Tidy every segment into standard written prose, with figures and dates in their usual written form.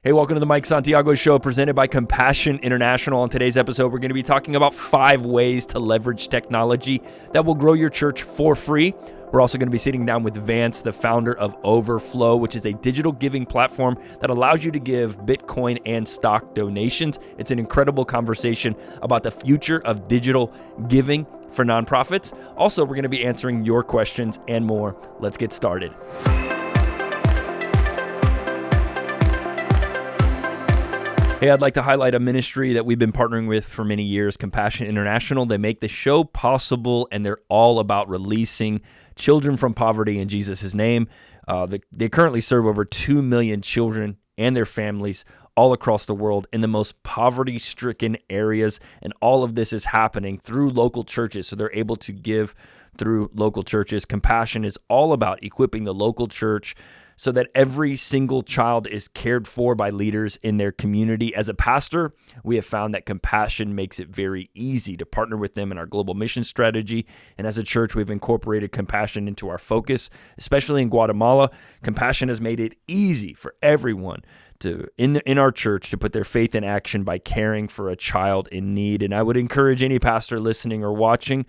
Hey, welcome to the Mike Santiago Show, presented by Compassion International. On today's episode, we're going to be talking about 5 ways to leverage technology that will grow your church for free. We're also going to be sitting down with Vance, the founder of Overflow, which is a digital giving platform that allows you to give Bitcoin and stock donations. It's an incredible conversation about the future of digital giving for nonprofits. Also, we're going to be answering your questions and more. Let's get started. Hey, I'd like to highlight a ministry that we've been partnering with for many years, Compassion International. They make the show possible, and they're all about releasing children from poverty in Jesus' name. They currently serve over 2 million children and their families all across the world in the most poverty-stricken areas, and all of this is happening through local churches, so they're able to give through local churches. Compassion is all about equipping the local church so that every single child is cared for by leaders in their community. As a pastor, we have found that Compassion makes it very easy to partner with them in our global mission strategy. And as a church, we've incorporated Compassion into our focus, especially in Guatemala. Compassion has made it easy for everyone in our church to put their faith in action by caring for a child in need. And I would encourage any pastor listening or watching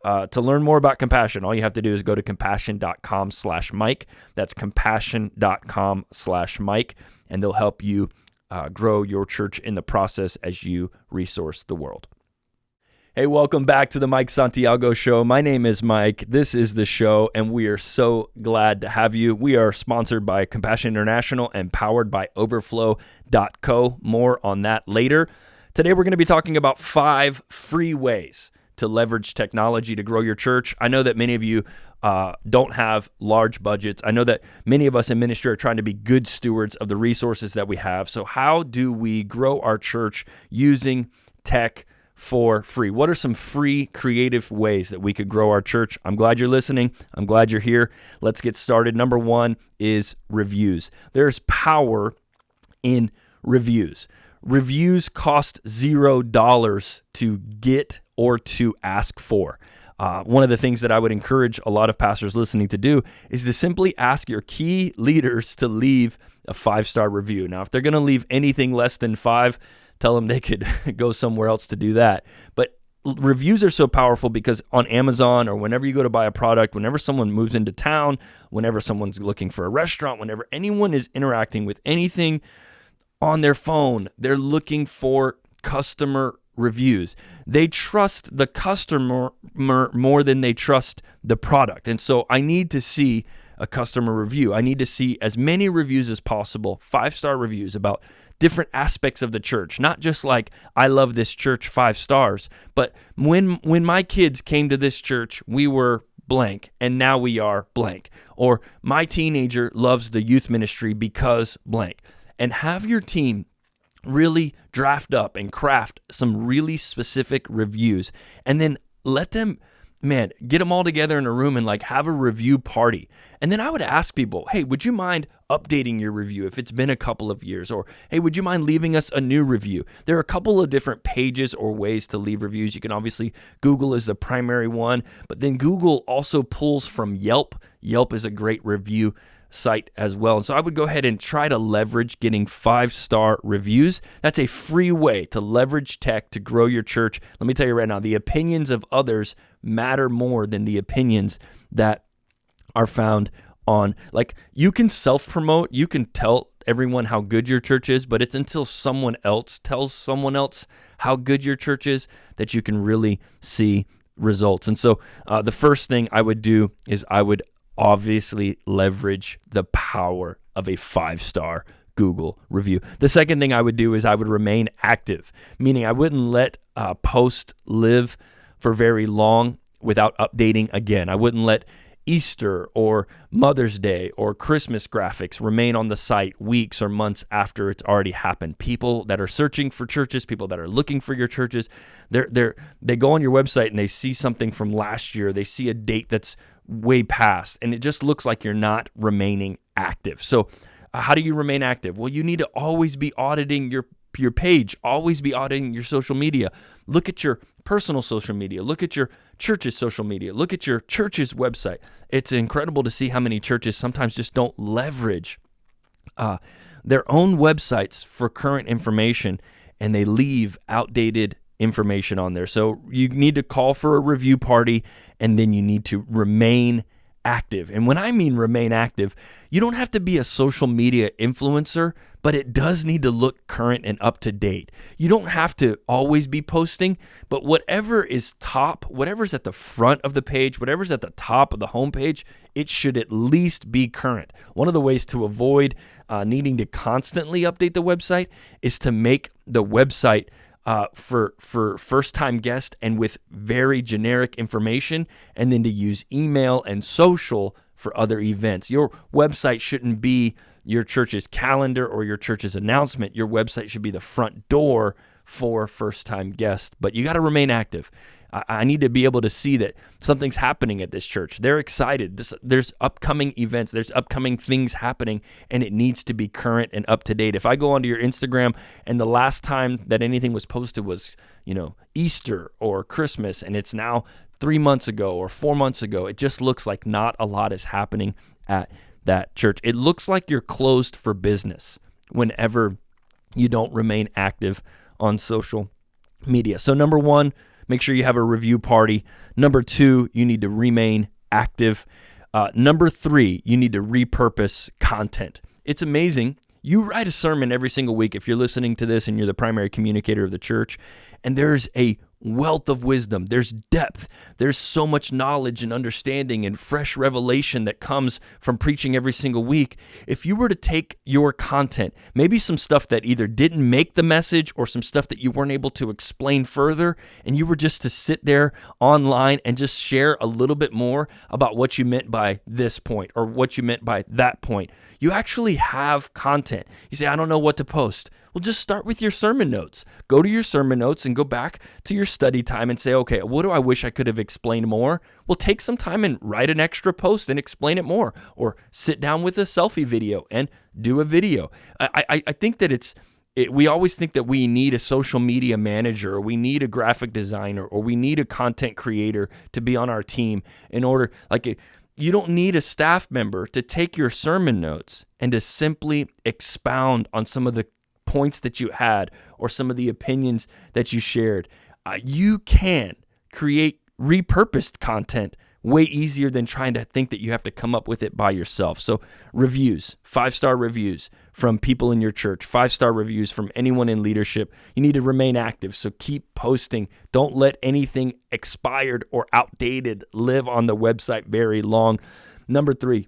to learn more about Compassion. All you have to do is go to compassion.com/Mike. That's compassion.com/Mike, and they'll help you grow your church in the process as you resource the world. Hey, welcome back to the Mike Santiago Show. My name is Mike. This is the show, and we are so glad to have you. We are sponsored by Compassion International and powered by Overflow.co. More on that later. Today, we're going to be talking about 5 free ways to leverage technology to grow your church. I know that many of you don't have large budgets. I know that many of us in ministry are trying to be good stewards of the resources that we have. So how do we grow our church using tech for free? What are some free, creative ways that we could grow our church? I'm glad you're listening. I'm glad you're here. Let's get started. Number 1 is reviews. There's power in reviews. Reviews cost $0 to get or to ask for. One of the things that I would encourage a lot of pastors listening to do is to simply ask your key leaders to leave a 5-star review. Now, if they're going to leave anything less than 5, tell them they could go somewhere else to do that. But reviews are so powerful because on Amazon or whenever you go to buy a product, whenever someone moves into town, whenever someone's looking for a restaurant, whenever anyone is interacting with anything on their phone, they're looking for customer reviews. They trust the customer more than they trust the product. And so I need to see a customer review. I need to see as many reviews as possible, 5-star reviews about different aspects of the church, not just like, I love this church, 5 stars, but when my kids came to this church, we were blank, and now we are blank. Or my teenager loves the youth ministry because blank. And have your team really draft up and craft some really specific reviews, and then let them, get them all together in a room and have a review party. And then I would ask people, hey, would you mind updating your review if it's been a couple of years? Or, hey, would you mind leaving us a new review? There are a couple of different pages or ways to leave reviews. You can obviously, Google is the primary one, but then Google also pulls from Yelp. Yelp is a great review site as well. And so I would go ahead and try to leverage getting 5-star reviews. That's a free way to leverage tech to grow your church. Let me tell you right now, the opinions of others matter more than the opinions that are found on, you can self-promote, you can tell everyone how good your church is, but it's until someone else tells someone else how good your church is that you can really see results. And so the first thing I would do is I would obviously leverage the power of a 5-star Google review. The second thing I would do is I would remain active, meaning I wouldn't let a post live for very long without updating again. I wouldn't let Easter or Mother's Day or Christmas graphics remain on the site weeks or months after it's already happened. People that are searching for churches, people that are looking for your churches, they go on your website and they see something from last year. They see a date that's way past, and it just looks like you're not remaining active. So how do you remain active? Well, you need to always be auditing your page, always be auditing your social media. Look at your personal social media. Look at your church's social media. Look at your church's website. It's incredible to see how many churches sometimes just don't leverage their own websites for current information, and they leave outdated information on there. So you need to call for a review party, and then you need to remain active. And when I mean remain active, you don't have to be a social media influencer, but it does need to look current and up to date. You don't have to always be posting, but whatever is top, whatever's at the front of the page, whatever's at the top of the homepage, it should at least be current. One of the ways to avoid needing to constantly update the website is to make the website for first-time guests and with very generic information, and then to use email and social for other events. Your website shouldn't be your church's calendar or your church's announcement. Your website should be the front door for first-time guests, but you got to remain active. I need to be able to see that something's happening at this church. They're excited. There's upcoming events. There's upcoming things happening, and it needs to be current and up to date. If I go onto your Instagram and the last time that anything was posted was, Easter or Christmas, and it's now 3 months ago or 4 months ago, it just looks like not a lot is happening at that church. It looks like you're closed for business whenever you don't remain active on social media. So number one, make sure you have a review party. Number two, you need to remain active. Number three, you need to repurpose content. It's amazing. You write a sermon every single week if you're listening to this and you're the primary communicator of the church, and there's a wealth of wisdom. There's depth. There's so much knowledge and understanding and fresh revelation that comes from preaching every single week. If you were to take your content, maybe some stuff that either didn't make the message or some stuff that you weren't able to explain further, and you were just to sit there online and just share a little bit more about what you meant by this point or what you meant by that point, you actually have content. You say, I don't know what to post. Well, just start with your sermon notes. Go to your sermon notes and go back to your study time and say, okay, what do I wish I could have explained more? Well, take some time and write an extra post and explain it more, or sit down with a selfie video and do a video. I think that we always think that we need a social media manager, or we need a graphic designer, or we need a content creator to be on our team in order, you don't need a staff member to take your sermon notes and to simply expound on some of the points that you had or some of the opinions that you shared. You can create repurposed content way easier than trying to think that you have to come up with it by yourself. So reviews, 5-star reviews from people in your church, 5-star reviews from anyone in leadership. You need to remain active, so keep posting. Don't let anything expired or outdated live on the website very long. Number 3,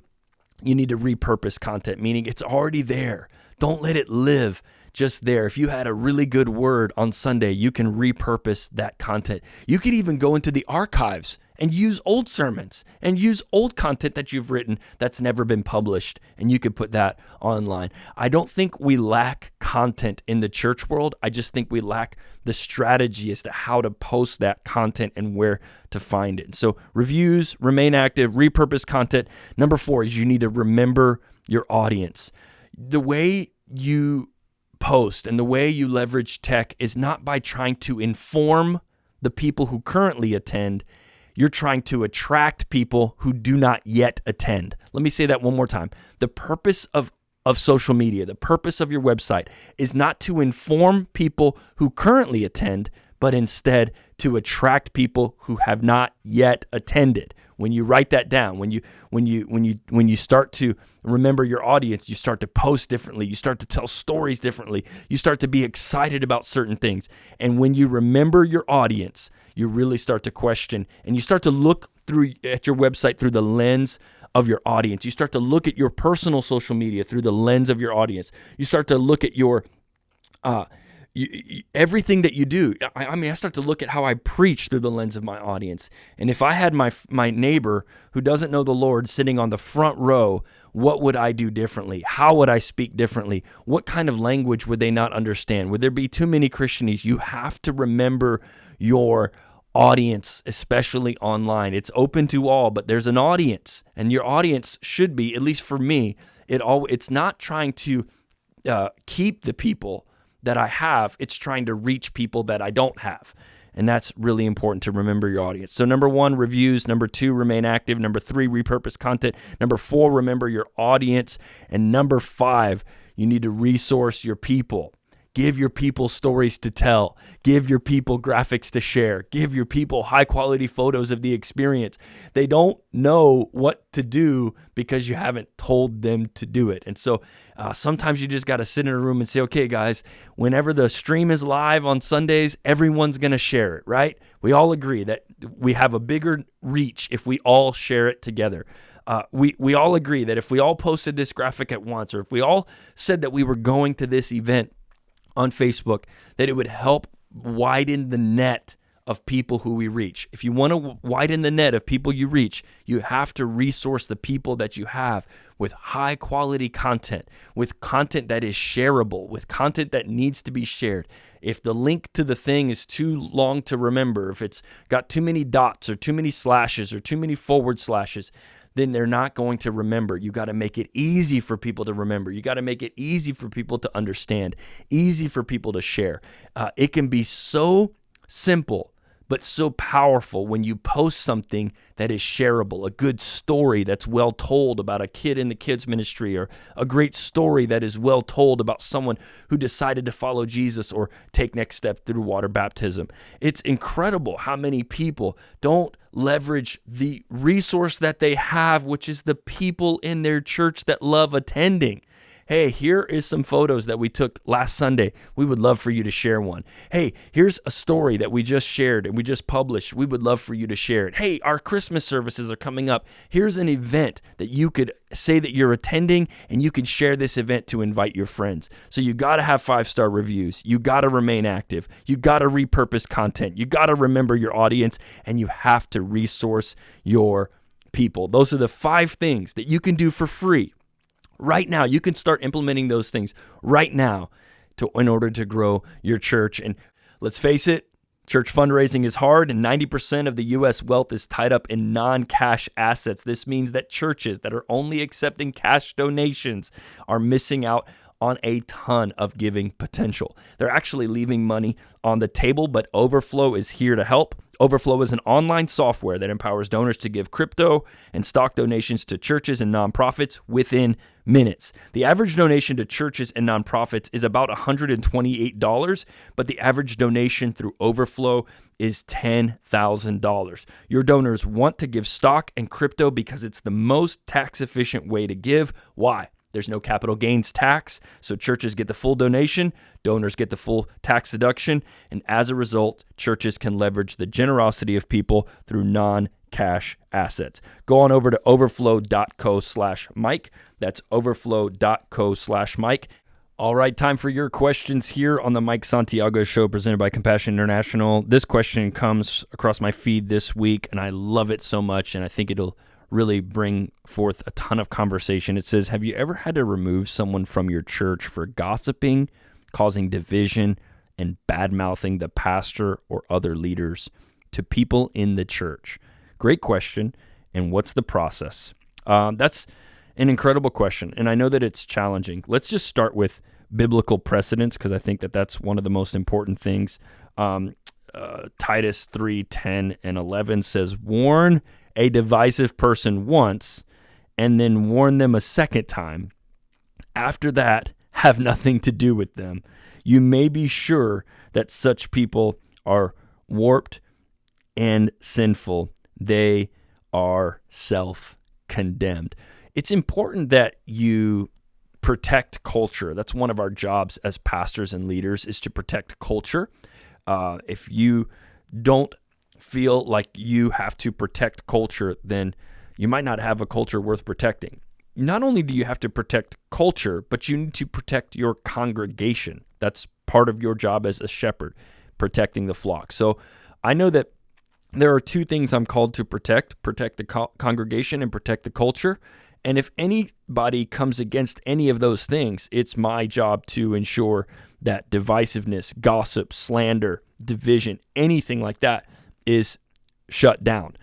you need to repurpose content, meaning it's already there. Don't let it live just there. If you had a really good word on Sunday, you can repurpose that content. You could even go into the archives and use old sermons and use old content that you've written that's never been published, and you could put that online. I don't think we lack content in the church world. I just think we lack the strategy as to how to post that content and where to find it. So reviews, remain active, repurpose content. Number 4 is you need to remember your audience. The way you post and the way you leverage tech is not by trying to inform the people who currently attend. You're trying to attract people who do not yet attend. Let me say that one more time. The purpose of social media, the purpose of your website is not to inform people who currently attend, but instead to attract people who have not yet attended. When you write that down, when you start to remember your audience, you start to post differently, you start to tell stories differently, you start to be excited about certain things. And when you remember your audience, you really start to question, and you start to look at your website through the lens of your audience. You start to look at your personal social media through the lens of your audience. You start to look at your everything that you do. I start to look at how I preach through the lens of my audience. And if I had my neighbor who doesn't know the Lord sitting on the front row, what would I do differently? How would I speak differently? What kind of language would they not understand? Would there be too many Christianese? You have to remember your audience, especially online. It's open to all, but there's an audience, and your audience should be, at least for me, it's not trying to keep the people that I have, it's trying to reach people that I don't have. And that's really important to remember your audience. So number 1, reviews. Number 2, remain active. Number 3, repurpose content. Number 4, remember your audience. And number 5, You need to resource your people. Give your people stories to tell. Give your people graphics to share. Give your people high quality photos of the experience. They don't know what to do because you haven't told them to do it. And so sometimes you just got to sit in a room and say, okay, guys, whenever the stream is live on Sundays, everyone's going to share it, right? We all agree that we have a bigger reach if we all share it together. We all agree that if we all posted this graphic at once, or if we all said that we were going to this event on Facebook, that it would help widen the net of people who we reach. If you want to widen the net of people you reach, you have to resource the people that you have with high quality content, with content that is shareable, with content that needs to be shared. If the link to the thing is too long to remember, if it's got too many dots or too many slashes or too many forward slashes, then they're not going to remember. You got to make it easy for people to remember. You got to make it easy for people to understand, easy for people to share. It can be so simple, but so powerful when you post something that is shareable, a good story that's well told about a kid in the kids ministry, or a great story that is well told about someone who decided to follow Jesus or take next step through water baptism. It's incredible how many people don't leverage the resource that they have, which is the people in their church that love attending. Hey, here is some photos that we took last Sunday. We would love for you to share one. Hey, here's a story that we just shared and we just published. We would love for you to share it. Hey, our Christmas services are coming up. Here's an event that you could say that you're attending, and you can share this event to invite your friends. So you got to have 5-star reviews. You got to remain active. You got to repurpose content. You got to remember your audience, and you have to resource your people. Those are the 5 things that you can do for free. Right now, you can start implementing those things right now in order to grow your church. And let's face it, church fundraising is hard, and 90% of the U.S. wealth is tied up in non-cash assets. This means that churches that are only accepting cash donations are missing out on a ton of giving potential. They're actually leaving money on the table, but Overflow is here to help. Overflow is an online software that empowers donors to give crypto and stock donations to churches and nonprofits within minutes. The average donation to churches and nonprofits is about $128, but the average donation through Overflow is $10,000. Your donors want to give stock and crypto because it's the most tax-efficient way to give. Why? There's no capital gains tax, so churches get the full donation, donors get the full tax deduction, and as a result, churches can leverage the generosity of people through non-cash assets. Go on over to overflow.co/Mike. That's overflow.co/Mike. All right, time for your questions here on the Mike Santiago Show, presented by Compassion International. This question comes across my feed this week, and I love it so much, and I think it'll really bring forth a ton of conversation. It says, have you ever had to remove someone from your church for gossiping, causing division, and bad-mouthing the pastor or other leaders to people in the church? Great question. And what's the process? That's an incredible question, and I know that it's challenging. Let's just start with biblical precedents, because I think that that's one of the most important things. Titus 3:10 and 11 says, warn a divisive person once, and then warn them a second time. After that, have nothing to do with them. You may be sure that such people are warped and sinful. They are self-condemned. It's important that you protect culture. That's one of our jobs as pastors and leaders, is to protect culture. If you don't feel like you have to protect culture, then you might not have a culture worth protecting. Not only do you have to protect culture, but you need to protect your congregation. That's part of your job as a shepherd, protecting the flock. So I know that there are 2 things I'm called to protect the congregation and protect the culture. And if anybody comes against any of those things, it's my job to ensure that divisiveness, gossip, slander, division, anything like that is shut down.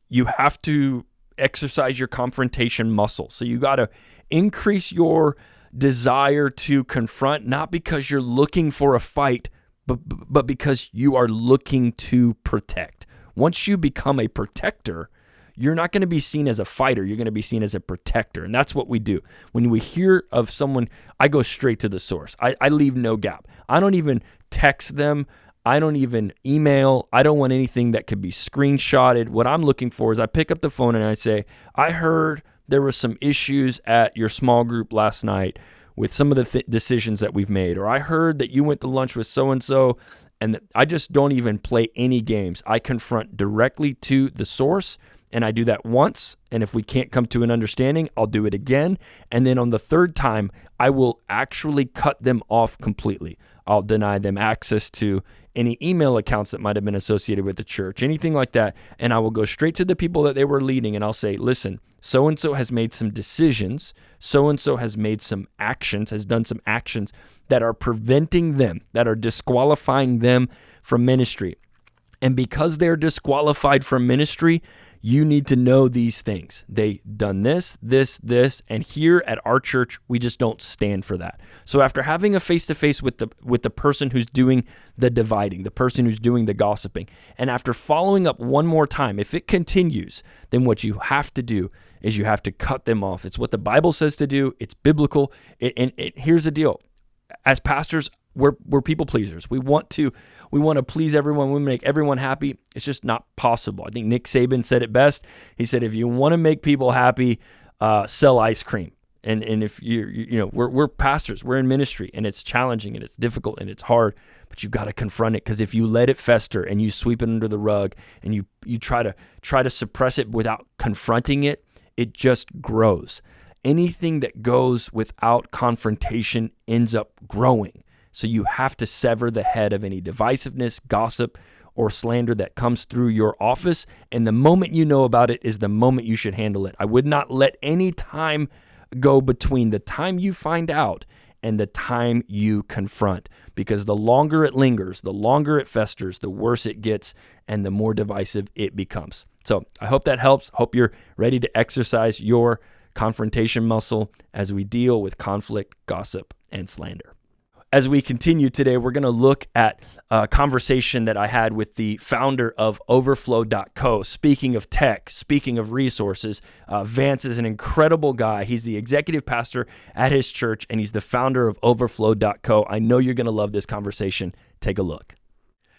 You have to exercise your confrontation muscle. So you got to increase your desire to confront, not because you're looking for a fight, but because you are looking to protect. Once you become a protector, you're not going to be seen as a fighter. You're going to be seen as a protector. And that's what we do. When we hear of someone, I go straight to the source. I leave no gap. I don't even text them. I don't even email. I don't want anything that could be screenshotted. What I'm looking for is I pick up the phone and I say, I heard there were some issues at your small group last night with some of the decisions that we've made. Or I heard that you went to lunch with so-and-so, and I just don't even play any games. I confront directly to the source, and I do that once. And if we can't come to an understanding, I'll do it again. And then on the third time, I will actually cut them off completely. I'll deny them access to any email accounts that might have been associated with the church, anything like that. And I will go straight to the people that they were leading, and I'll say, listen, so-and-so has made some decisions. So-and-so has made some actions, has done some actions that are preventing them, that are disqualifying them from ministry. And because they're disqualified from ministry, you need to know these things. They done this, and here at our church, we just don't stand for that. So after having a face-to-face with the person who's doing the dividing, the person who's doing the gossiping, and after following up one more time, if it continues, then what you have to do is you have to cut them off. It's what the Bible says to do. It's biblical. Here's the deal. As pastors, we're people pleasers. We want to please everyone. We make everyone happy. It's just not possible. I think Nick Saban said it best. He said, if you want to make people happy, sell ice cream. And if we're pastors, we're in ministry, and it's challenging and it's difficult and it's hard, but you've got to confront it, because if you let it fester and you sweep it under the rug and you try to suppress it without confronting it, it just grows. Anything that goes without confrontation ends up growing. So you have to sever the head of any divisiveness, gossip, or slander that comes through your office. And the moment you know about it is the moment you should handle it. I would not let any time go between the time you find out and the time you confront, because the longer it lingers, the longer it festers, the worse it gets, and the more divisive it becomes. So I hope that helps. Hope you're ready to exercise your confrontation muscle as we deal with conflict, gossip, and slander. As we continue today, we're going to look at a conversation that I had with the founder of Overflow.co. Speaking of tech, speaking of resources, Vance is an incredible guy. He's the executive pastor at his church, and he's the founder of Overflow.co. I know you're going to love this conversation. Take a look.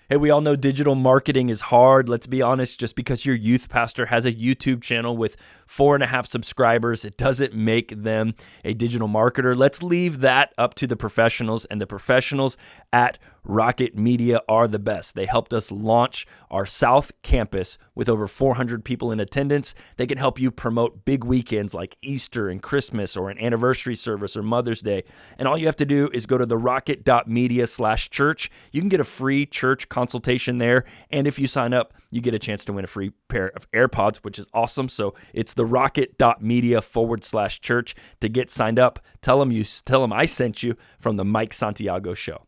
Hey, we all know digital marketing is hard. Let's be honest, just because your youth pastor has a YouTube channel with 4.5 subscribers, it doesn't make them a digital marketer. Let's leave that up to the professionals, and the professionals at Rocket Media are the best. They helped us launch our South Campus with over 400 people in attendance. They can help you promote big weekends like Easter and Christmas, or an anniversary service, or Mother's Day. And all you have to do is go to therocket.media/church. You can get a free church consultation there. And if you sign up, you get a chance to win a free pair of AirPods, which is awesome. So it's therocket.media/church to get signed up. Tell them I sent you from the Mike Santiago Show.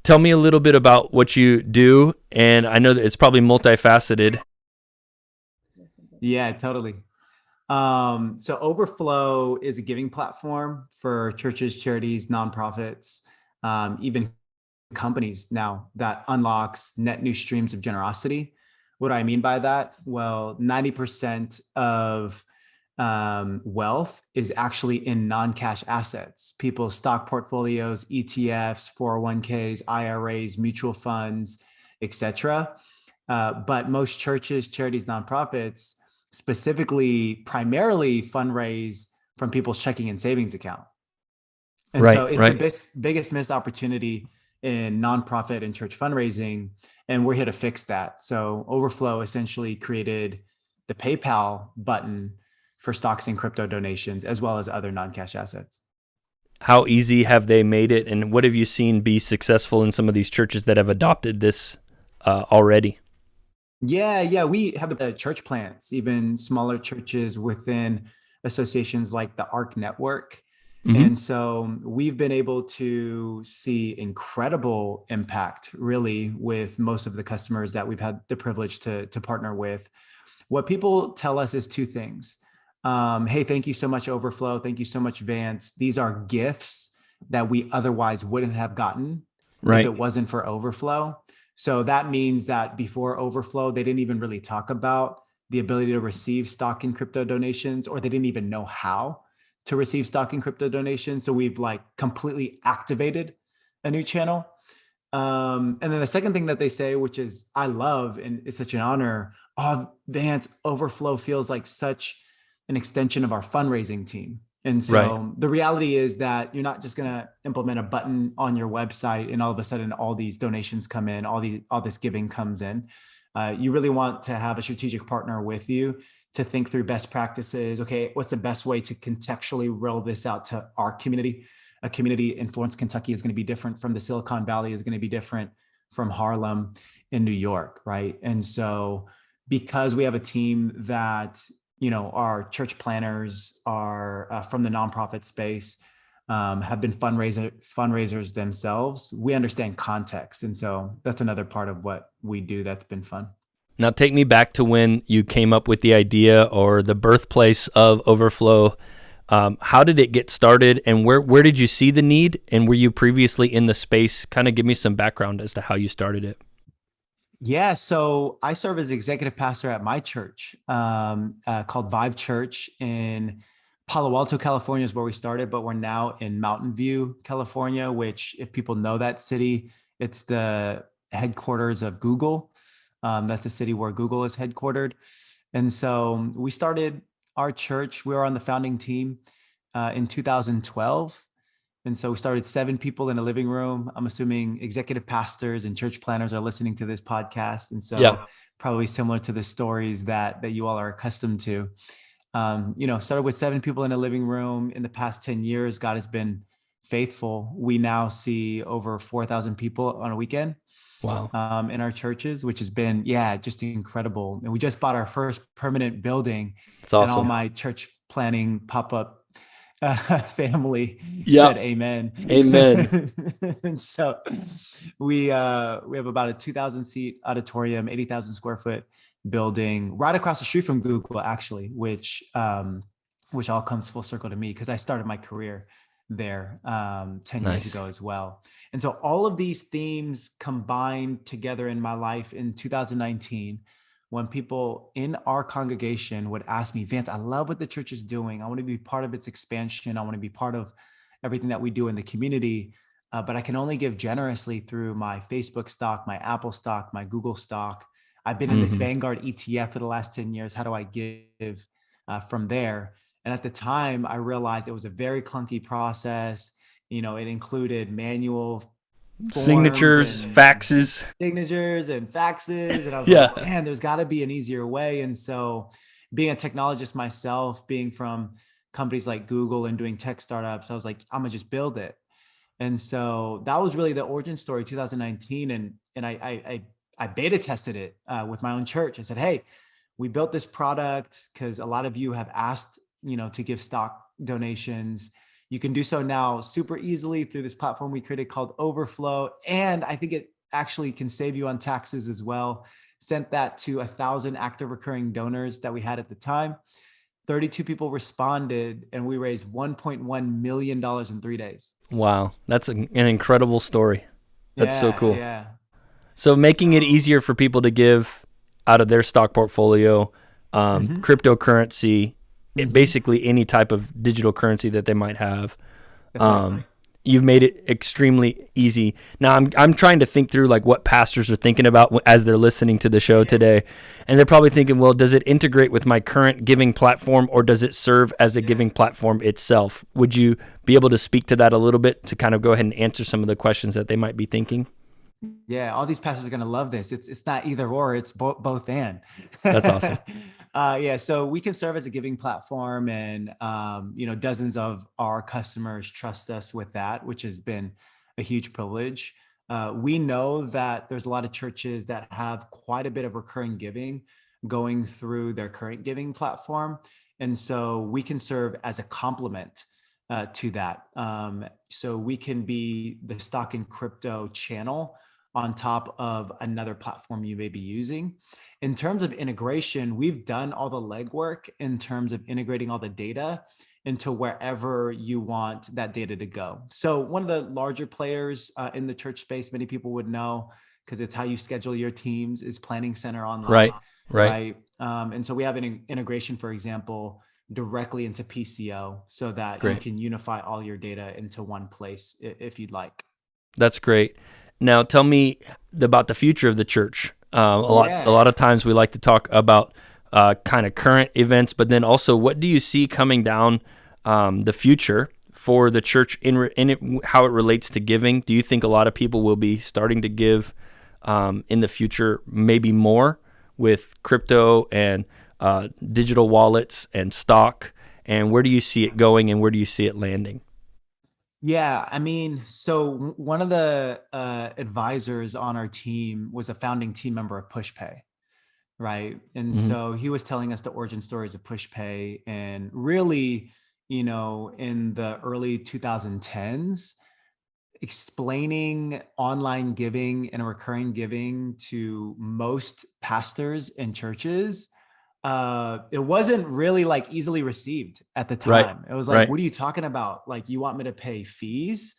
Tell me a little bit about what you do, and I know that it's probably multifaceted. Yeah, totally. So Overflow is a giving platform for churches, charities, nonprofits, even companies now, that unlocks net new streams of generosity. What do I mean by that? Well, 90% of wealth is actually in non-cash assets, people's stock portfolios, ETFs, 401ks, IRAs, mutual funds, etc. But most churches, charities, nonprofits specifically primarily fundraise from people's checking and savings account. And so it's the biggest missed opportunity in nonprofit and church fundraising, and we're here to fix that. So Overflow essentially created the PayPal button for stocks and crypto donations, as well as other non-cash assets. How easy have they made it, and what have you seen be successful in some of these churches that have adopted this already? Yeah, we have the church plants, even smaller churches within associations like the ARC Network. Mm-hmm. And so we've been able to see incredible impact, really, with most of the customers that we've had the privilege to partner with. What people tell us is two things. Hey, thank you so much, Overflow. Thank you so much, Vance. These are gifts that we otherwise wouldn't have gotten if it wasn't for Overflow. So that means that before Overflow, they didn't even really talk about the ability to receive stock in crypto donations, or they didn't even know how to receive stock in crypto donations. So we've like completely activated a new channel. And then the second thing that they say, which is I love and it's such an honor, oh, Vance, Overflow feels like such an extension of our fundraising team. And Right. so the reality is that you're not just going to implement a button on your website and all of a sudden all these donations come in, all this giving comes in. You really want to have a strategic partner with you to think through best practices. Okay, what's the best way to contextually roll this out to our community? A community in Florence, Kentucky is going to be different from the Silicon Valley, is going to be different from Harlem in New York, right? And so because we have a team that, our church planners are from the nonprofit space, have been fundraisers themselves, we understand context. And so that's another part of what we do that's been fun. Now take me back to when you came up with the idea or the birthplace of Overflow. How did it get started, and where did you see the need, and were you previously in the space? Kind of give me some background as to how you started it. Yeah, so I serve as executive pastor at my church called Vive Church in Palo Alto, California is where we started, but we're now in Mountain View, California, which if people know that city, it's the headquarters of Google. That's the city where Google is headquartered. And so we started our church. We were on the founding team in 2012. And so we started 7 people in a living room. I'm assuming executive pastors and church planners are listening to this podcast. And so probably similar to the stories that you all are accustomed to. Started with 7 people in a living room. In the past 10 years, God has been faithful. We now see over 4,000 people on a weekend. Wow. In our churches, which has been, just incredible. And we just bought our first permanent building. It's awesome. And all my church planning pop-up family Yep. said amen. Amen. And so we have about a 2,000 seat auditorium, 80,000 square foot building right across the street from Google, actually, which all comes full circle to me because I started my career there 10 years ago as well. And so all of these themes combined together in my life in 2019, when people in our congregation would ask me, Vance, I love what the church is doing. I want to be part of its expansion. I want to be part of everything that we do in the community. But I can only give generously through my Facebook stock, my Apple stock, my Google stock. I've been in this Vanguard ETF for the last 10 years. How do I give from there? And at the time, I realized it was a very clunky process. It included manual signatures, faxes. And I was like, man, there's got to be an easier way. And so being a technologist myself, being from companies like Google and doing tech startups, I was like, I'm gonna just build it. And so that was really the origin story, 2019. And I beta tested it with my own church. I said, hey, we built this product because a lot of you have asked, to give stock donations. You can do so now super easily through this platform we created called Overflow. And I think it actually can save you on taxes as well. Sent that to 1,000 active recurring donors that we had at the time. 32 people responded and we raised $1.1 million in 3 days. Wow. That's an incredible story. That's so cool. Yeah. So making it easier for people to give out of their stock portfolio, cryptocurrency, basically any type of digital currency that they might have. You've made it extremely easy. Now I'm trying to think through like what pastors are thinking about as they're listening to the show today. And they're probably thinking, well, does it integrate with my current giving platform or does it serve as a giving platform itself? Would you be able to speak to that a little bit to kind of go ahead and answer some of the questions that they might be thinking? Yeah, all these pastors are going to love this. It's not either or, it's both and. That's awesome. So we can serve as a giving platform, and dozens of our customers trust us with that, which has been a huge privilege. We know that there's a lot of churches that have quite a bit of recurring giving going through their current giving platform, and so we can serve as a complement to that. So we can be the stock and crypto channel on top of another platform you may be using. In terms of integration, we've done all the legwork in terms of integrating all the data into wherever you want that data to go. So one of the larger players in the church space, many people would know because it's how you schedule your teams, is Planning Center Online. Right. And so we have an integration, for example, directly into PCO so that you Great. can unify all your data into one place if you'd like. That's great. Now, tell me about the future of the church. A lot of times we like to talk about kind of current events, but then also what do you see coming down the future for the church how it relates to giving? Do you think a lot of people will be starting to give in the future, maybe more with crypto and digital wallets and stock? And where do you see it going, and where do you see it landing? Yeah, I mean, so one of the advisors on our team was a founding team member of PushPay, right? And Hmm. so he was telling us the origin stories of PushPay, and really, in the early 2010s, explaining online giving and recurring giving to most pastors and churches, it wasn't really like easily received at the Right, time. It was like, right, what are you talking about? Like, you want me to pay fees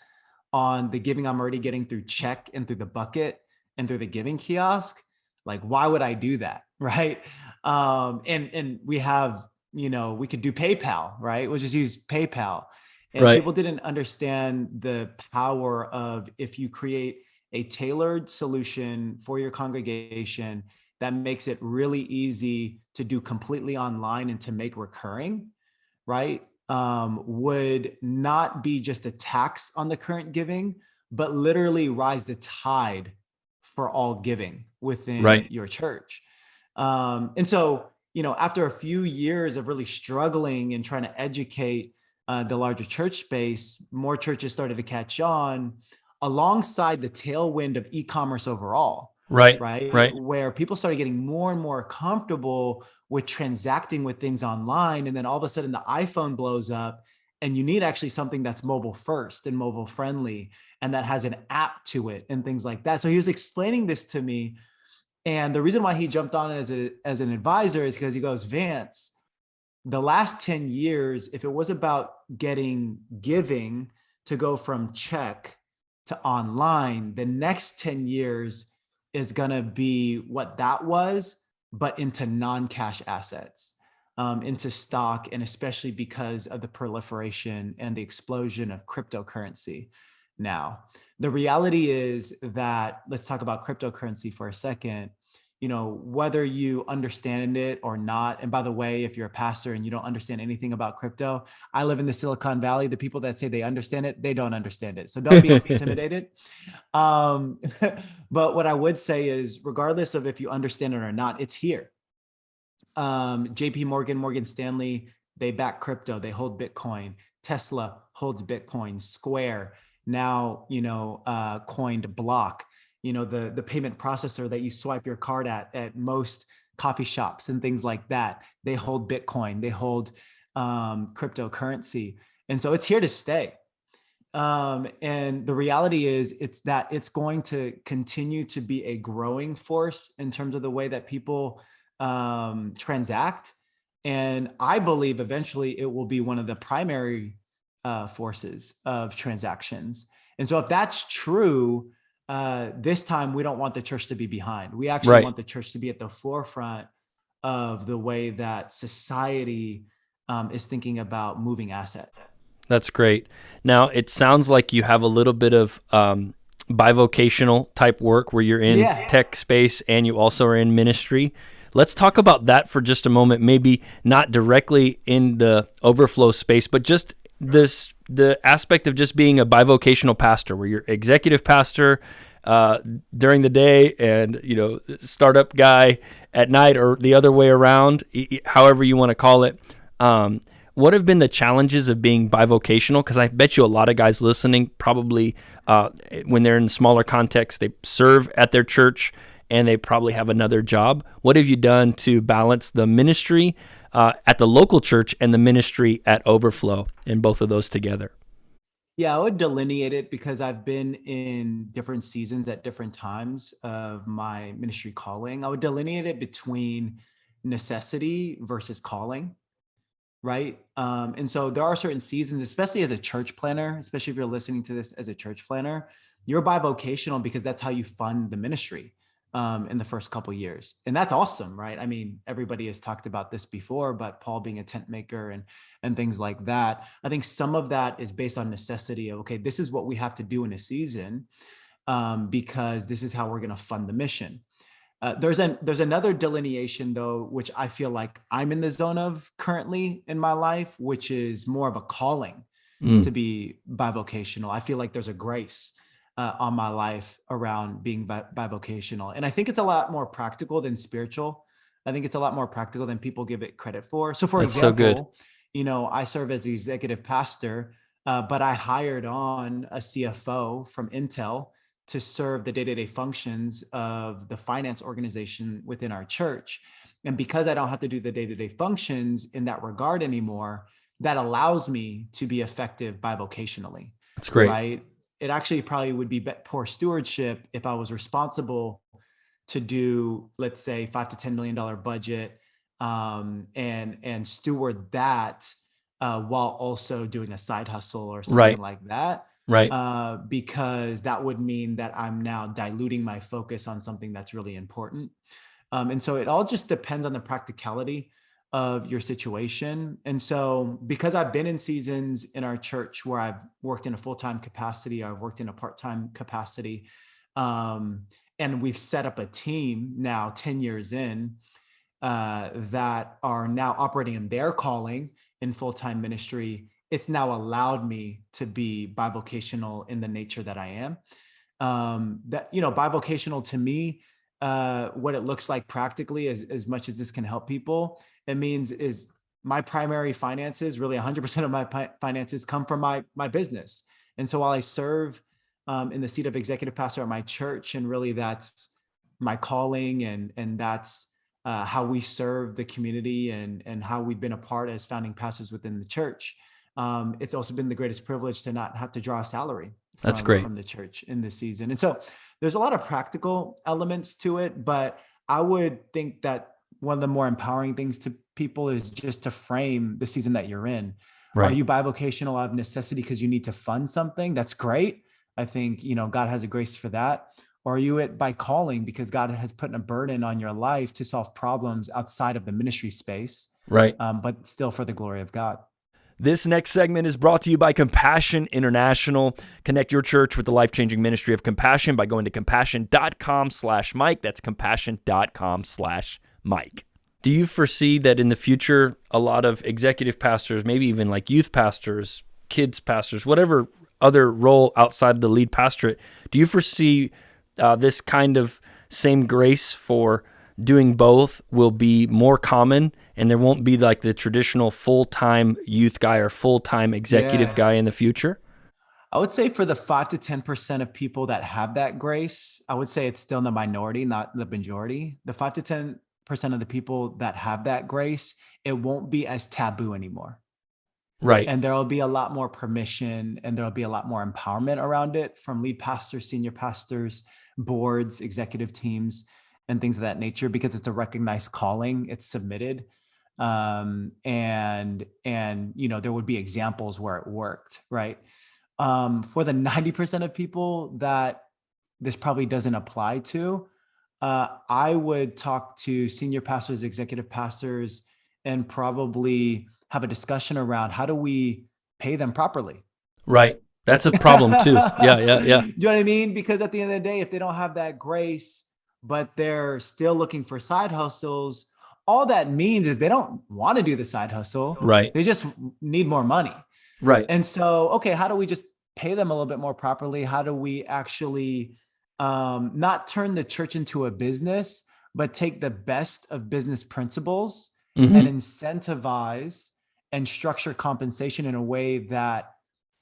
on the giving I'm already getting through check and through the bucket and through the giving kiosk? Like, why would I do that? Right. And we have, we could do PayPal, right? We'll just use PayPal. And right, people didn't understand the power of, if you create a tailored solution for your congregation that makes it really easy to do completely online and to make recurring, right? Would not be just a tax on the current giving, but literally rise the tide for all giving within right. your church. And so, after a few years of really struggling and trying to educate the larger church space, more churches started to catch on alongside the tailwind of e-commerce overall, Right, right? right, Where people started getting more and more comfortable with transacting with things online. And then all of a sudden the iPhone blows up, and you need actually something that's mobile first and mobile friendly, and that has an app to it and things like that. So he was explaining this to me. And the reason why he jumped on as an advisor is because he goes, Vance, the last 10 years, if it was about getting giving to go from check to online, the next 10 years is going to be what that was, but into non-cash assets, into stock, and especially because of the proliferation and the explosion of cryptocurrency. Now, the reality is that, let's talk about cryptocurrency for a second. Whether you understand it or not. And by the way, if you're a pastor and you don't understand anything about crypto, I live in the Silicon Valley. The people that say they understand it, they don't understand it. So don't be intimidated. Um, but what I would say is, regardless of if you understand it or not, it's here. JP Morgan, Morgan Stanley, they back crypto, they hold Bitcoin. Tesla holds Bitcoin. Square now, coined Block, the payment processor that you swipe your card at most coffee shops and things like that. They hold Bitcoin, they hold cryptocurrency. And so it's here to stay. And the reality is, it's going to continue to be a growing force in terms of the way that people transact. And I believe eventually it will be one of the primary forces of transactions. And so if that's true, this time we don't want the church to be behind. We actually right. want the church to be at the forefront of the way that society is thinking about moving assets. That's great. Now, it sounds like you have a little bit of bivocational type work where you're in Yeah. tech space and you also are in ministry. Let's talk about that for just a moment. Maybe not directly in the overflow space, but just the aspect of just being a bivocational pastor, where you're executive pastor during the day and startup guy at night, or the other way around, however you want to call it. What have been the challenges of being bivocational? Because I bet you a lot of guys listening probably, when they're in smaller contexts, they serve at their church and they probably have another job. What have you done to balance the ministry at the local church and the ministry at Overflow, and both of those together? Yeah, I would delineate it because I've been in different seasons at different times of my ministry calling. I would delineate it between necessity versus calling, right? And so there are certain seasons, especially as a church planner, especially if you're listening to this as a church planner, you're bivocational because that's how you fund the ministry, in the first couple of years. And that's awesome, right? I mean, everybody has talked about this before, but Paul being a tent maker and things like that. I think some of that is based on necessity of, okay, this is what we have to do in a season, because this is how we're going to fund the mission. There's another delineation though, which I feel like I'm in the zone of currently in my life, which is more of a calling to be bivocational. I feel like there's a grace on my life around being bivocational. And I think it's a lot more practical than spiritual. I think it's a lot more practical than people give it credit for. So for example, I serve as the executive pastor, but I hired on a CFO from Intel to serve the day-to-day functions of the finance organization within our church. And because I don't have to do the day-to-day functions in that regard anymore, that allows me to be effective bivocationally. That's great. Right? It actually probably would be poor stewardship if I was responsible to do, let's say, $5 to $10 million budget, and steward that while also doing a side hustle or something like that. Right. Because that would mean that I'm now diluting my focus on something that's really important. And so it all just depends on the practicality of your situation. And so because I've been in seasons in our church where I've worked in a full-time capacity, I've worked in a part-time capacity, and we've set up a team now 10 years in that are now operating in their calling in full-time ministry, it's now allowed me to be bivocational in the nature that I am. Bivocational to me, what it looks like practically, as much as this can help people, it means is my primary finances, really 100% of my finances come from my business. And so while I serve in the seat of executive pastor at my church, and really that's my calling, and that's how we serve the community and how we've been a part as founding pastors within the church. It's also been the greatest privilege to not have to draw a salary from the church in this season. And so there's a lot of practical elements to it, but I would think that one of the more empowering things to people is just to frame the season that you're in. Right. Are you bivocational out of necessity because you need to fund something? That's great. I think, God has a grace for that. Or are you it by calling because God has put a burden on your life to solve problems outside of the ministry space, right? But still for the glory of God. This next segment is brought to you by Compassion International. Connect your church with the life-changing ministry of compassion by going to compassion.com/Mike. That's compassion.com/Mike. Do you foresee that in the future, a lot of executive pastors, maybe even like youth pastors, kids pastors, whatever other role outside of the lead pastorate, do you foresee this kind of same grace for doing both will be more common, and there won't be like the traditional full-time youth guy or full-time executive guy in the future? I would say for the 5 to 10% of people that have that grace, I would say it's still in the minority, not the majority. The 5 to 10% of the people that have that grace, it won't be as taboo anymore. Right. And there'll be a lot more permission, and there'll be a lot more empowerment around it from lead pastors, senior pastors, boards, executive teams, and things of that nature, because it's a recognized calling, it's submitted. And there would be examples where it worked, right? For the 90% of people that this probably doesn't apply to, I would talk to senior pastors, executive pastors, and probably have a discussion around how do we pay them properly? Right. That's a problem too. Yeah. Do you know what I mean? Because at the end of the day, if they don't have that grace, but they're still looking for side hustles, all that means is they don't want to do the side hustle. Right. They just need more money. Right. And so, okay, how do we just pay them a little bit more properly? How do we actually not turn the church into a business, but take the best of business principles and incentivize and structure compensation in a way that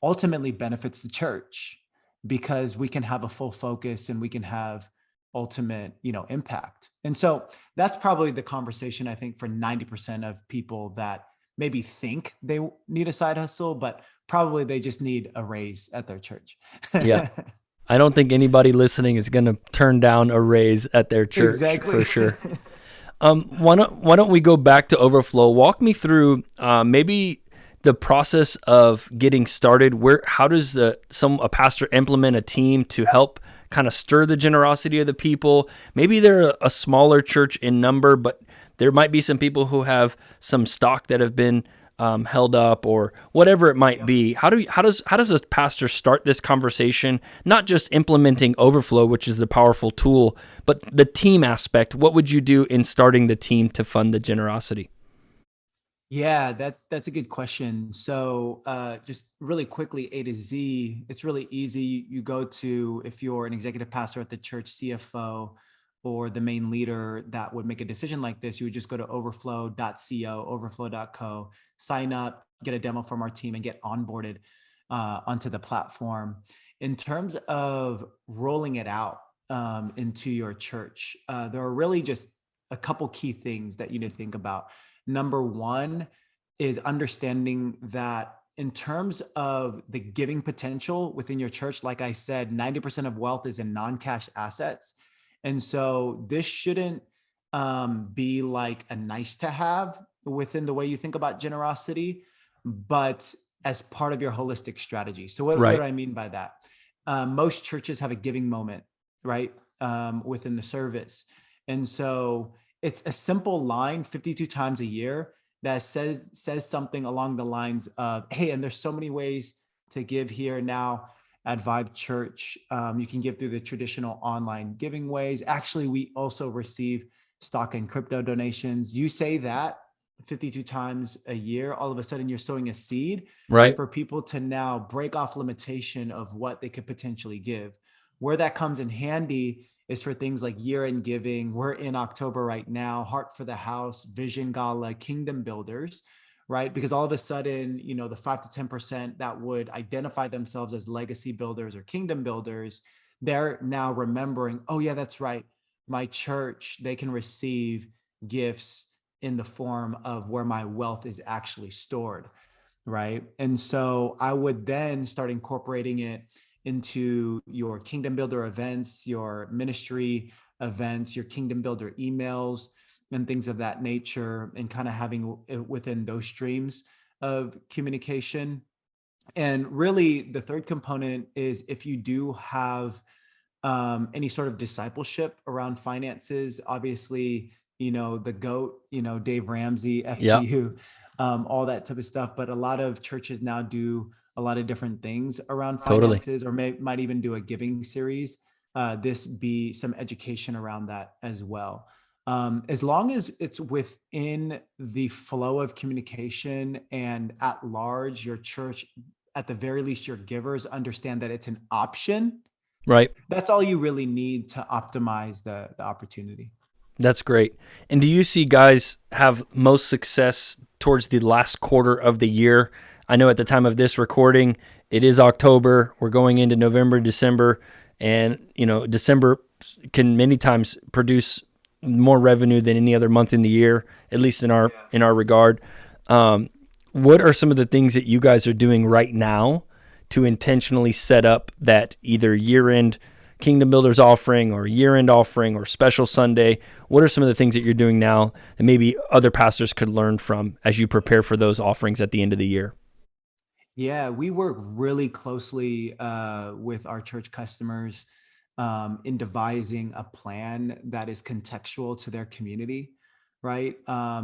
ultimately benefits the church, because we can have a full focus and we can have ultimate, impact. And so that's probably the conversation, I think, for 90% of people that maybe think they need a side hustle, but probably they just need a raise at their church. Yeah. I don't think anybody listening is going to turn down a raise at their church. Exactly. For sure. Why don't we go back to Overflow? Walk me through maybe the process of getting started. How does a pastor implement a team to help kind of stir the generosity of the people? Maybe they're a smaller church in number, but there might be some people who have some stock that have been held up, or whatever it might be. How does a pastor start this conversation? Not just implementing Overflow, which is the powerful tool, but the team aspect. What would you do in starting the team to fund the generosity? Yeah, that's a good question. So just really quickly, A to Z, it's really easy. You go to, if you're an executive pastor at the church, CFO, or the main leader that would make a decision like this, you would just go to overflow.co, overflow.co, sign up, get a demo from our team, and get onboarded onto the platform. In terms of rolling it out into your church, there are really just a couple key things that you need to think about. Number one is understanding that in terms of the giving potential within your church, like I said, 90% of wealth is in non-cash assets. And so this shouldn't be like a nice to have within the way you think about generosity, but as part of your holistic strategy. So what do Right. I mean by that? Most churches have a giving moment, right? Within the service. And so it's a simple line 52 times a year that says something along the lines of, hey, and there's so many ways to give here now at Vibe Church. You can give through the traditional online giving ways. Actually, we also receive stock and crypto donations. You say that 52 times a year, all of a sudden you're sowing a seed Right. for people to now break off limitation of what they could potentially give. Where that comes in handy is for things like year-end giving. We're in October right now, Heart for the House, Vision Gala, Kingdom Builders, right? Because all of a sudden, the 5 to 10% that would identify themselves as legacy builders or kingdom builders, they're now remembering, oh yeah, that's right. My church, they can receive gifts in the form of where my wealth is actually stored, right? And so I would then start incorporating it into your kingdom builder events, your ministry events, your kingdom builder emails, and things of that nature, and kind of having it within those streams of communication. And really, the third component is if you do have any sort of discipleship around finances, obviously, the GOAT, Dave Ramsey, Yeah. FU, all that type of stuff. But a lot of churches now do a lot of different things around Totally. finances, or might even do a giving series. This be some education around that as well. As long as it's within the flow of communication and at large, your church, at the very least, your givers understand that it's an option. Right. That's all you really need to optimize the opportunity. That's great. And do you see guys have most success towards the last quarter of the year? I know at the time of this recording, it is October. We're going into November, December, and December can many times produce more revenue than any other month in the year, at least in our regard. What are some of the things that you guys are doing right now to intentionally set up that either year-end Kingdom Builders offering or year-end offering or special Sunday? What are some of the things that you're doing now that maybe other pastors could learn from as you prepare for those offerings at the end of the year? Yeah, we work really closely with our church customers in devising a plan that is contextual to their community, right?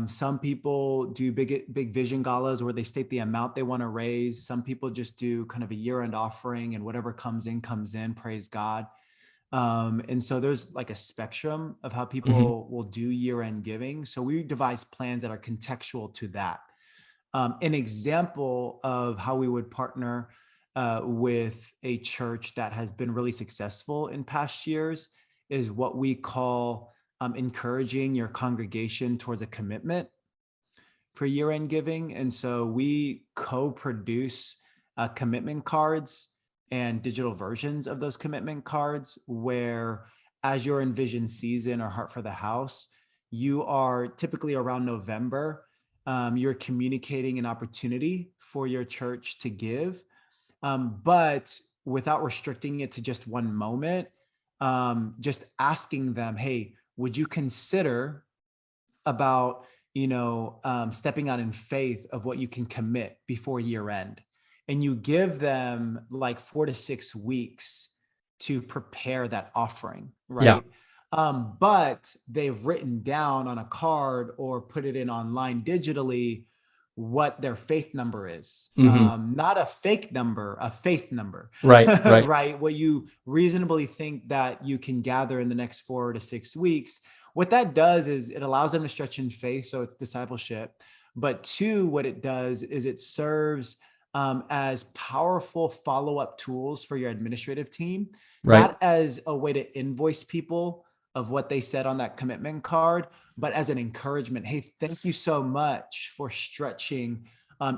Some people do big vision galas where they state the amount they want to raise. Some people just do kind of a year-end offering, and whatever comes in, praise God. And so there's like a spectrum of how Mm-hmm. people will do year-end giving. So we devise plans that are contextual to that. An example of how we would partner with a church that has been really successful in past years is what we call encouraging your congregation towards a commitment for year-end giving. And so we co-produce commitment cards and digital versions of those commitment cards where, as your Envision season or Heart for the House, you are typically around November, you're communicating an opportunity for your church to give, but without restricting it to just one moment, just asking them, hey, would you consider about stepping out in faith of what you can commit before year end? And you give them like 4 to 6 weeks to prepare that offering, Yeah. right? But they've written down on a card or put it in online digitally what their faith number is. Hmm. Not a fake number, a faith number, Right. Right. right? What you reasonably think that you can gather in the next 4 to 6 weeks. What that does is it allows them to stretch in faith. So it's discipleship. But two, what it does is it serves as powerful follow-up tools for your administrative team, Right. not as a way to invoice people of what they said on that commitment card, but as an encouragement. Hey, thank you so much for stretching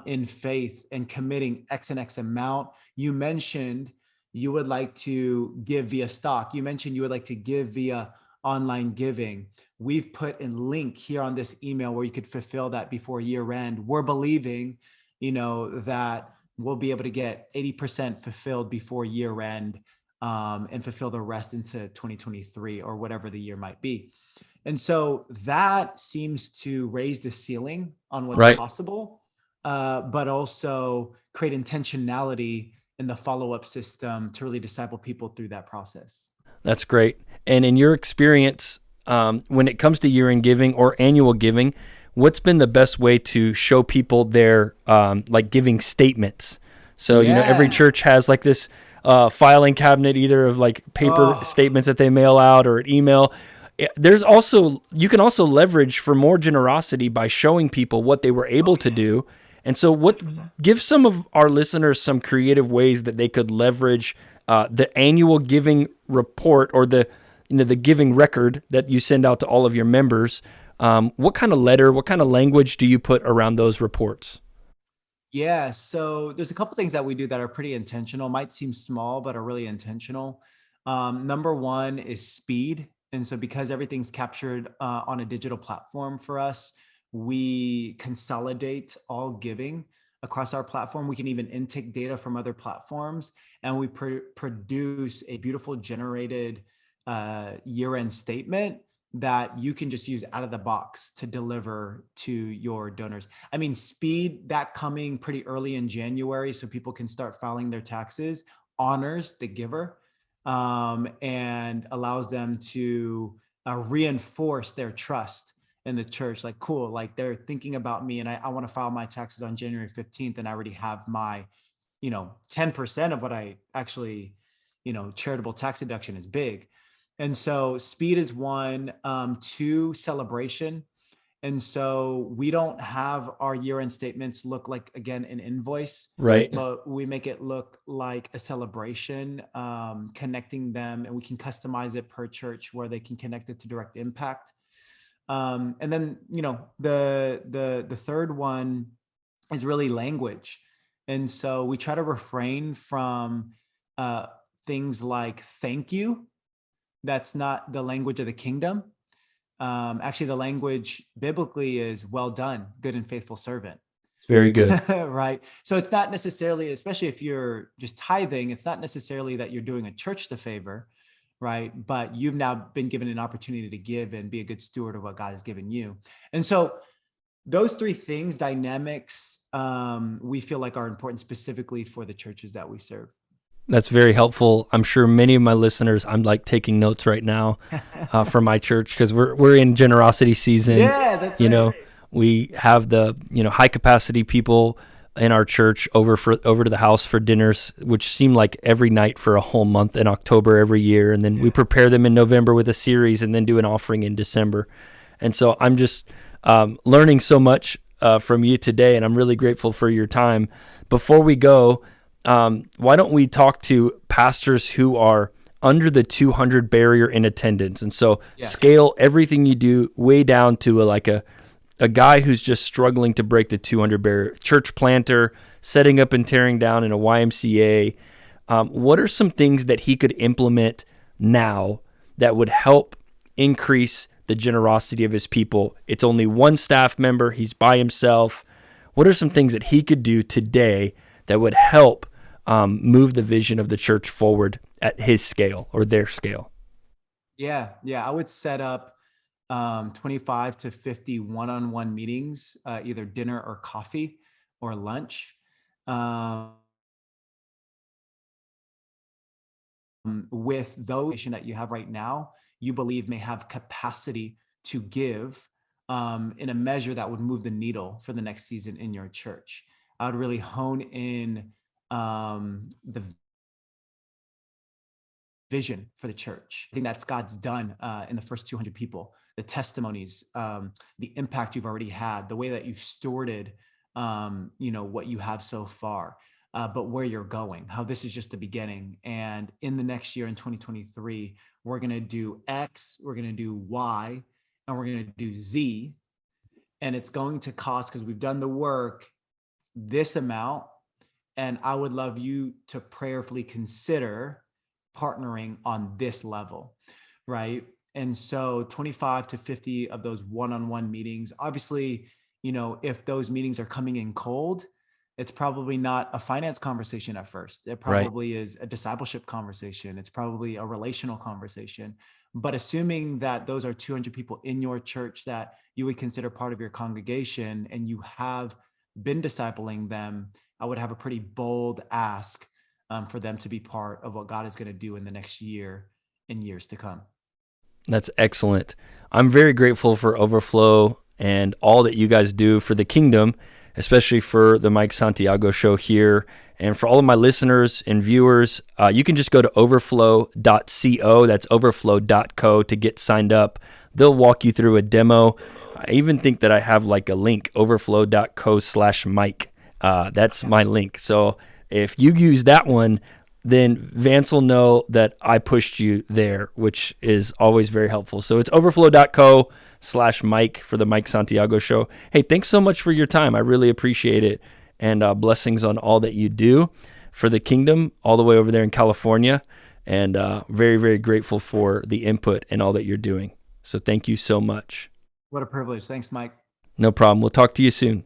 in faith and committing X and X amount. You mentioned you would like to give via stock. You mentioned you would like to give via online giving. We've put a link here on this email where you could fulfill that before year end. We're believing, that we'll be able to get 80% fulfilled before year end, and fulfill the rest into 2023 or whatever the year might be. And so that seems to raise the ceiling on what's Right. possible, but also create intentionality in the follow-up system to really disciple people through that process. That's great. And in your experience, when it comes to year-end giving or annual giving, what's been the best way to show people their like giving statements? So, every church has like this filing cabinet, either of like paper statements that they mail out or an email. You can also leverage for more generosity by showing people what they were able to do. And so give some of our listeners some creative ways that they could leverage the annual giving report or the giving record that you send out to all of your members. What kind of letter, what kind of language do you put around those reports? Yeah, so there's a couple things that we do that are pretty intentional, might seem small, but are really intentional. Number one is speed. And so because everything's captured on a digital platform for us, we consolidate all giving across our platform. We can even intake data from other platforms, and we produce a beautiful generated year-end statement that you can just use out of the box to deliver to your donors. I mean, speed, that coming pretty early in January so people can start filing their taxes, honors the giver, and allows them to reinforce their trust in the church. Like, cool, like they're thinking about me, and I want to file my taxes on January 15th, and I already have my 10% of what I actually, charitable tax deduction is big. And so speed is one. Two, celebration. And so we don't have our year-end statements look like, again, an invoice, Right. but we make it look like a celebration, connecting them, and we can customize it per church where they can connect it to direct impact. And then, the third one is really language. And so we try to refrain from things like thank you. That's not the language of the kingdom. Actually, the language biblically is well done, good and faithful servant. Very good. Right. So it's not necessarily, especially if you're just tithing, it's not necessarily that you're doing a church the favor, right? But you've now been given an opportunity to give and be a good steward of what God has given you. And so those three things, dynamics, we feel like are important specifically for the churches that we serve. That's very helpful. I'm sure many of my listeners, I'm like taking notes right now for my church because we're in generosity season. Yeah, that's right. We have the high capacity people in our church over to the house for dinners, which seem like every night for a whole month in October every year, and then we prepare them in November with a series, and then do an offering in December. And so I'm just learning so much from you today, and I'm really grateful for your time. Before we go, why don't we talk to pastors who are under the 200 barrier in attendance? And so scale everything you do way down to a guy who's just struggling to break the 200 barrier, church planter, setting up and tearing down in a YMCA. What are some things that he could implement now that would help increase the generosity of his people? It's only one staff member. He's by himself. What are some things that he could do today that would help move the vision of the church forward at his scale or their scale? Yeah. I would set up 25 to 50 one-on-one meetings, either dinner or coffee or lunch. with those that you have right now, you believe may have capacity to give in a measure that would move the needle for the next season in your church. I would really hone in the vision for the church. I think that's God's done in the first 200 people, the testimonies, the impact you've already had, the way that you've stewarded, what you have so far, but where you're going, how this is just the beginning. And in the next year, in 2023, we're going to do X, we're going to do Y, and we're going to do Z. And it's going to cost, because we've done the work, this amount. And I would love you to prayerfully consider partnering on this level, right? And so 25 to 50 of those one-on-one meetings, obviously, if those meetings are coming in cold, it's probably not a finance conversation at first. It probably is a discipleship conversation. It's probably a relational conversation. But assuming that those are 200 people in your church that you would consider part of your congregation and you have been discipling them, I would have a pretty bold ask for them to be part of what God is going to do in the next year and years to come. That's excellent. I'm very grateful for Overflow and all that you guys do for the kingdom, especially for the Mike Santiago Show here. And for all of my listeners and viewers, you can just go to overflow.co, that's overflow.co, to get signed up. They'll walk you through a demo. I even think that I have like a link, overflow.co/Mike. That's my link. So if you use that one, then Vance will know that I pushed you there, which is always very helpful. So it's overflow.co/Mike for the Mike Santiago Show. Hey, thanks so much for your time. I really appreciate it. And blessings on all that you do for the kingdom all the way over there in California. And very, very grateful for the input and all that you're doing. So thank you so much. What a privilege. Thanks, Mike. No problem. We'll talk to you soon.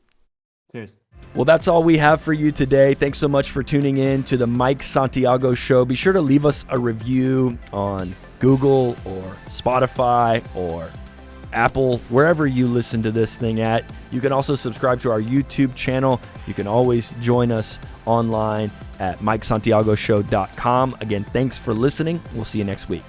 Cheers. Well, that's all we have for you today. Thanks so much for tuning in to the Mike Santiago Show. Be sure to leave us a review on Google or Spotify or Apple, wherever you listen to this thing at. You can also subscribe to our YouTube channel. You can always join us online at MikeSantiagoShow.com. Again, thanks for listening. We'll see you next week.